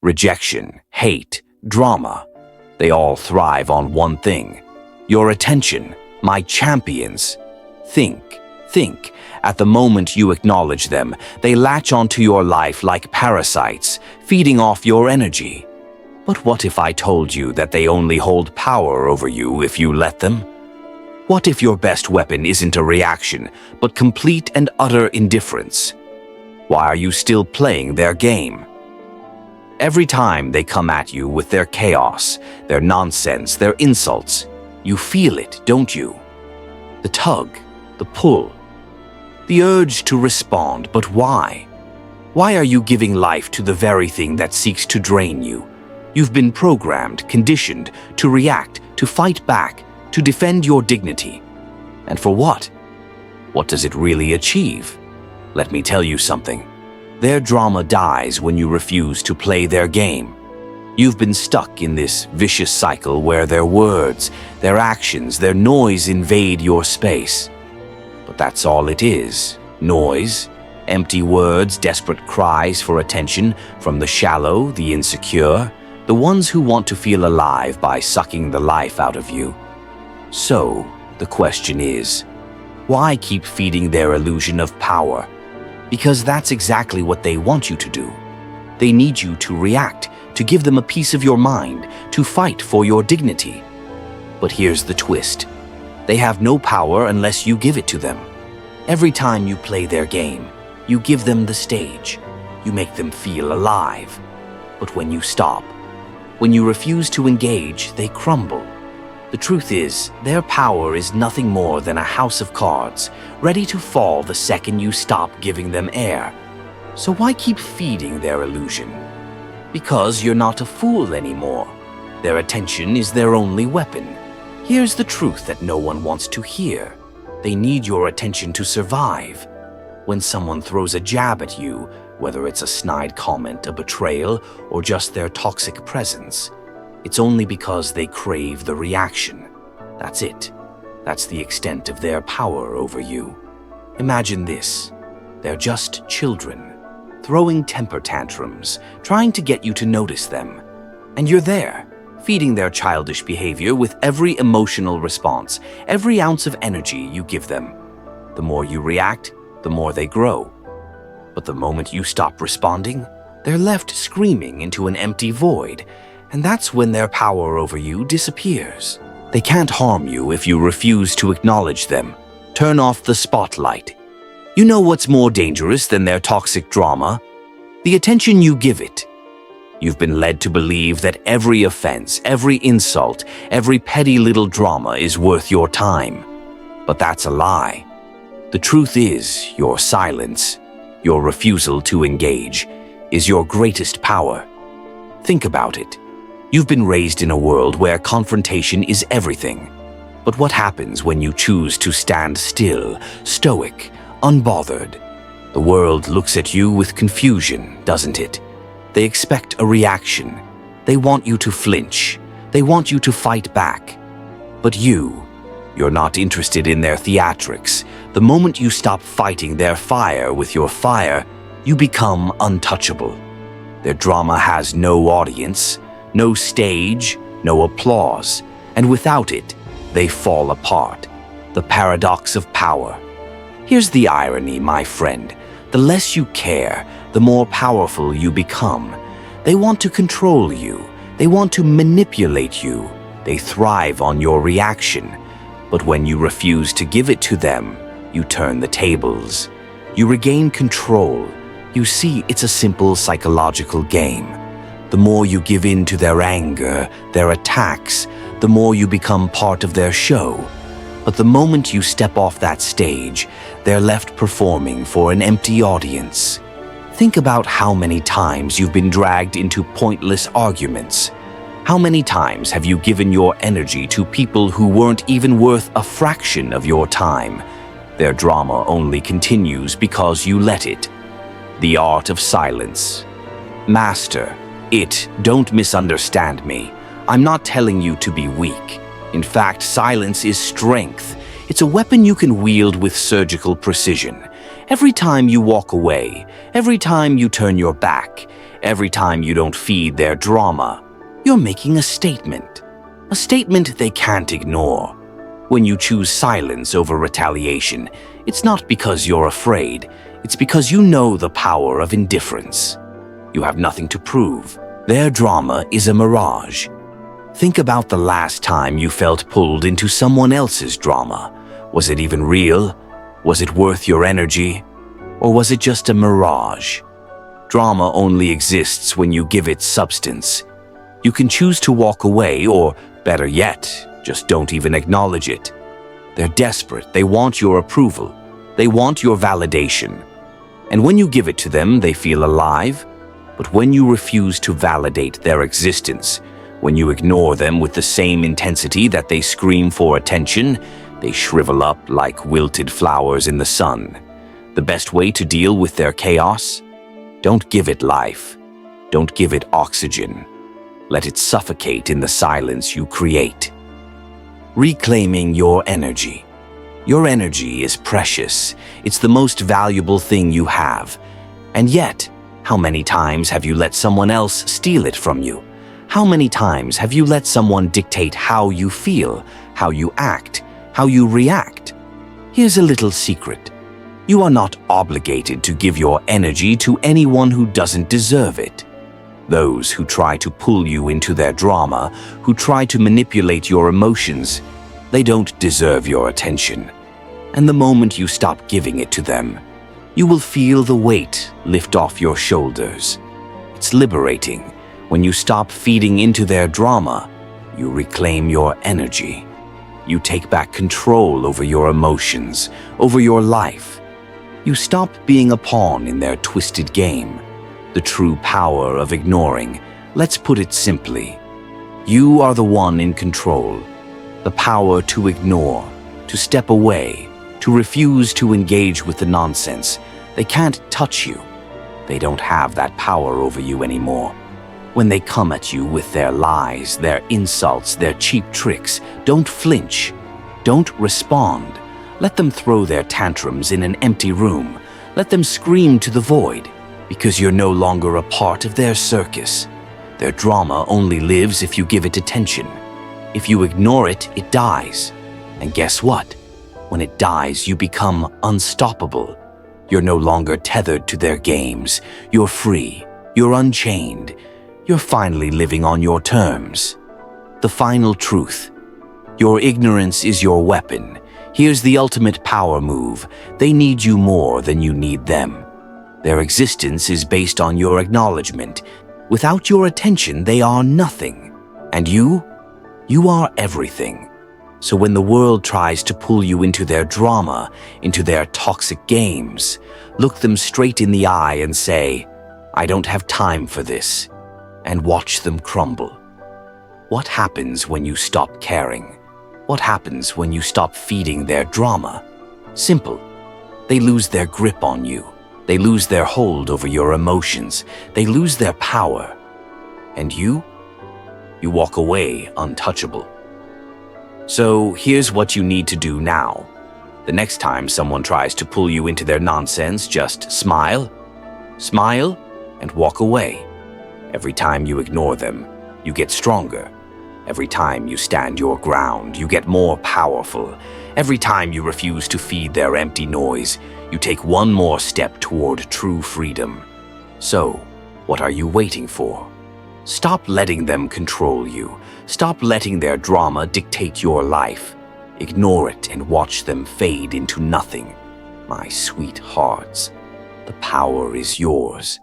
rejection, hate, drama. They all thrive on one thing: your attention, my champions. Think. At the moment you acknowledge them, they latch onto your life like parasites, feeding off your energy. But what if I told you that they only hold power over you if you let them? What if your best weapon isn't a reaction, but complete and utter indifference? Why are you still playing their game? Every time they come at you with their chaos, their nonsense, their insults, you feel it, don't you? The tug, the pull, the urge to respond, but why? Why are you giving life to the very thing that seeks to drain you? You've been programmed, conditioned to react, to fight back, to defend your dignity. And for what? What does it really achieve? Let me tell you something. Their drama dies when you refuse to play their game. You've been stuck in this vicious cycle where their words, their actions, their noise invade your space. But that's all it is. Noise, empty words, desperate cries for attention from the shallow, the insecure, the ones who want to feel alive by sucking the life out of you. So, the question is, why keep feeding their illusion of power? Because that's exactly what they want you to do. They need you to react, to give them a piece of your mind, to fight for your dignity. But here's the twist. They have no power unless you give it to them. Every time you play their game, you give them the stage. You make them feel alive. But when you stop, when you refuse to engage, they crumble. The truth is, their power is nothing more than a house of cards, ready to fall the second you stop giving them air. So why keep feeding their illusion? Because you're not a fool anymore. Their attention is their only weapon. Here's the truth that no one wants to hear. They need your attention to survive. When someone throws a jab at you, whether it's a snide comment, a betrayal, or just their toxic presence, it's only because they crave the reaction. That's it. That's the extent of their power over you. Imagine this. They're just children, throwing temper tantrums, trying to get you to notice them. And you're there, feeding their childish behavior with every emotional response, every ounce of energy you give them. The more you react, the more they grow. But the moment you stop responding, they're left screaming into an empty void, and that's when their power over you disappears. They can't harm you if you refuse to acknowledge them. Turn off the spotlight. You know what's more dangerous than their toxic drama? The attention you give it. You've been led to believe that every offense, every insult, every petty little drama is worth your time. But that's a lie. The truth is, your silence, your refusal to engage, is your greatest power. Think about it. You've been raised in a world where confrontation is everything. But what happens when you choose to stand still, stoic, unbothered? The world looks at you with confusion, doesn't it? They expect a reaction. They want you to flinch. They want you to fight back. But you're not interested in their theatrics. The moment you stop fighting their fire with your fire, you become untouchable. Their drama has no audience, no stage, no applause, and without it, they fall apart. The paradox of power. Here's the irony, my friend. The less you care, the more powerful you become. They want to control you. They want to manipulate you. They thrive on your reaction. But when you refuse to give it to them, you turn the tables. You regain control. You see, it's a simple psychological game. The more you give in to their anger, their attacks, the more you become part of their show. But the moment you step off that stage, they're left performing for an empty audience. Think about how many times you've been dragged into pointless arguments. How many times have you given your energy to people who weren't even worth a fraction of your time? Their drama only continues because you let it. The art of silence. Master it. Don't misunderstand me. I'm not telling you to be weak. In fact, silence is strength. It's a weapon you can wield with surgical precision. Every time you walk away, every time you turn your back, Every time you don't feed their drama, you're making a statement they can't ignore. When you choose silence over retaliation, it's not because you're afraid, it's because you know the power of indifference. You have nothing to prove. Their drama is a mirage. Think about the last time you felt pulled into someone else's drama. Was it even real? Was it worth your energy? Or was it just a mirage? Drama only exists when you give it substance. You can choose to walk away, or better yet, just don't even acknowledge it. They're desperate. They want your approval. They want your validation. And when you give it to them, they feel alive. But when you refuse to validate their existence, when you ignore them with the same intensity that they scream for attention, they shrivel up like wilted flowers in the sun. The best way to deal with their chaos? Don't give it life. Don't give it oxygen. Let it suffocate in the silence you create. Reclaiming your energy. Your energy is precious. It's the most valuable thing you have. And yet, how many times have you let someone else steal it from you? How many times have you let someone dictate how you feel, how you act, how you react? Here's a little secret. You are not obligated to give your energy to anyone who doesn't deserve it. Those who try to pull you into their drama, who try to manipulate your emotions, they don't deserve your attention. And the moment you stop giving it to them, you will feel the weight lift off your shoulders. It's liberating. When you stop feeding into their drama, you reclaim your energy. You take back control over your emotions, over your life. You stop being a pawn in their twisted game. The true power of ignoring. Let's put it simply. You are the one in control. The power to ignore, to step away, to refuse to engage with the nonsense. They can't touch you. They don't have that power over you anymore. When they come at you with their lies, their insults, their cheap tricks, don't flinch. Don't respond. Let them throw their tantrums in an empty room. Let them scream to the void. Because you're no longer a part of their circus. Their drama only lives if you give it attention. If you ignore it, it dies. And guess what? When it dies, you become unstoppable. You're no longer tethered to their games. You're free. You're unchained. You're finally living on your terms. The final truth. Your ignorance is your weapon. Here's the ultimate power move. They need you more than you need them. Their existence is based on your acknowledgement. Without your attention, they are nothing. And you are everything. So when the world tries to pull you into their drama, into their toxic games, look them straight in the eye and say, "I don't have time for this," and watch them crumble. What happens when you stop caring? What happens when you stop feeding their drama? Simple. They lose their grip on you. They lose their hold over your emotions. They lose their power. And you walk away untouchable. So here's what you need to do now. The next time someone tries to pull you into their nonsense, just smile, and walk away. Every time you ignore them, you get stronger. Every time you stand your ground, you get more powerful. Every time you refuse to feed their empty noise, you take one more step toward true freedom. So, what are you waiting for? Stop letting them control you. Stop letting their drama dictate your life. Ignore it and watch them fade into nothing. My sweethearts, the power is yours.